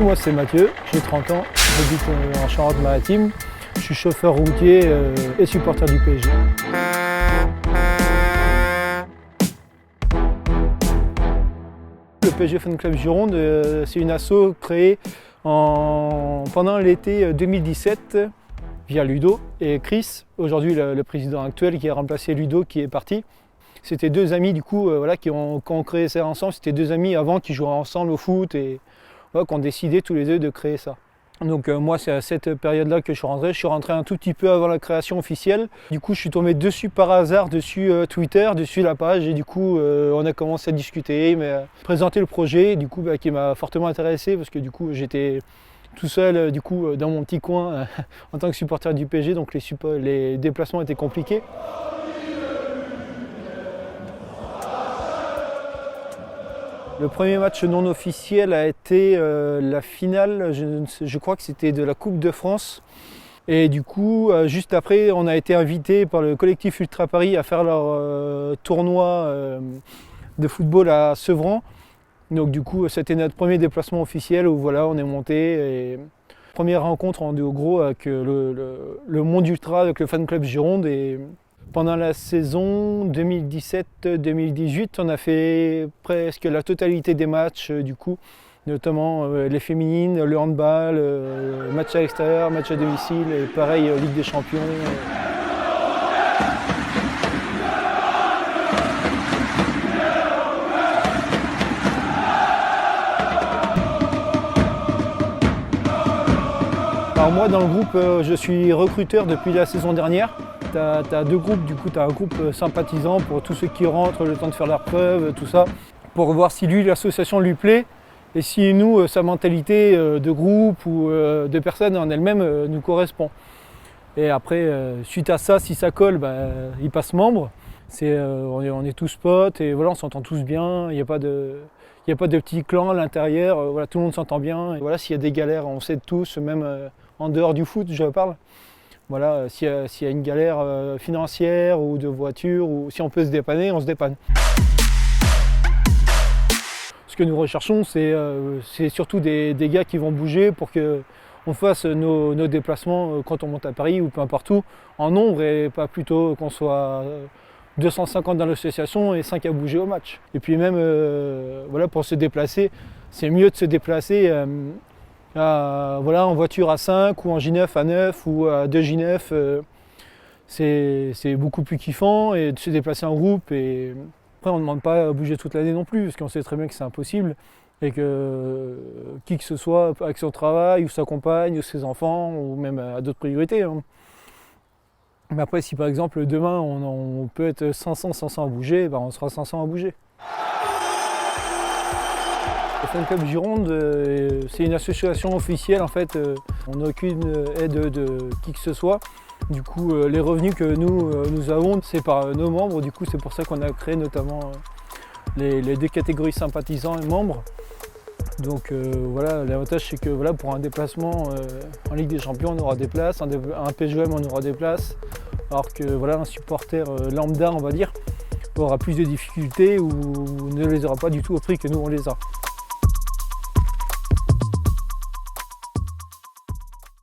coup, moi, c'est Mathieu, j'ai 30 ans, j'habite en Charente-Maritime. Je suis chauffeur routier et supporter du PSG. Le PSG Fan Club Gironde, c'est une asso créée pendant l'été 2017 via Ludo et Chris, aujourd'hui le président actuel qui a remplacé Ludo qui est parti. C'était deux amis du coup qui ont créé ça ensemble. C'était deux amis avant qui jouaient ensemble au foot et qui ont décidé tous les deux de créer ça. Donc moi c'est à cette période-là que je suis rentré. Je suis rentré un tout petit peu avant la création officielle. Du coup je suis tombé dessus par hasard, dessus Twitter, dessus la page et du coup on a commencé à discuter. Il m'a présenté le projet du coup qui m'a fortement intéressé parce que du coup j'étais tout seul dans mon petit coin en tant que supporter du PSG, donc les déplacements étaient compliqués. Le premier match non officiel a été la finale, je crois que c'était de la Coupe de France. Et du coup, juste après, on a été invité par le collectif Ultra Paris à faire leur tournoi de football à Sevran. Donc du coup, c'était notre premier déplacement officiel où voilà, on est monté. Et première rencontre en gros avec le monde ultra, avec le fan club Gironde. Et pendant la saison 2017-2018, on a fait presque la totalité des matchs, du coup, notamment les féminines, le handball, match à l'extérieur, match à domicile, et pareil, Ligue des Champions. Alors moi, dans le groupe, je suis recruteur depuis la saison dernière. Tu as deux groupes, du coup tu as un groupe sympathisant pour tous ceux qui rentrent, le temps de faire leurs preuves, tout ça, pour voir si lui, l'association lui plaît, et si nous, sa mentalité de groupe ou de personne en elle-même nous correspond. Et après, suite à ça, si ça colle, il passe membre. On est tous potes et voilà, on s'entend tous bien, il n'y a pas de petits clans à l'intérieur, voilà, tout le monde s'entend bien. Et voilà, s'il y a des galères, on s'aide tous, même en dehors du foot, je parle. Voilà, s'il y a une galère financière ou de voiture, ou si on peut se dépanner, on se dépanne. Ce que nous recherchons, c'est surtout des gars qui vont bouger pour qu'on fasse nos déplacements quand on monte à Paris ou peu importe où, en nombre et pas plutôt qu'on soit 250 dans l'association et 5 à bouger au match. Et puis même, voilà, pour se déplacer, c'est mieux de se déplacer en voiture à 5 ou en J9 à 9 ou à 2 J9, c'est beaucoup plus kiffant et de se déplacer en groupe. Et après on ne demande pas à bouger toute l'année non plus parce qu'on sait très bien que c'est impossible et que qui que ce soit avec son travail ou sa compagne ou ses enfants ou même à d'autres priorités. Mais après si par exemple demain on peut être 500 à bouger, on sera 500 à bouger. Le Fan Club Gironde, c'est une association officielle en fait, on n'a aucune aide de qui que ce soit. Du coup, les revenus que nous avons, c'est par nos membres. Du coup, c'est pour ça qu'on a créé notamment les deux catégories sympathisants et membres. Donc voilà, l'avantage c'est que voilà, pour un déplacement en Ligue des Champions, on aura des places, un PGM, on aura des places, alors que voilà, un supporter lambda, on va dire, aura plus de difficultés ou ne les aura pas du tout au prix que nous on les a.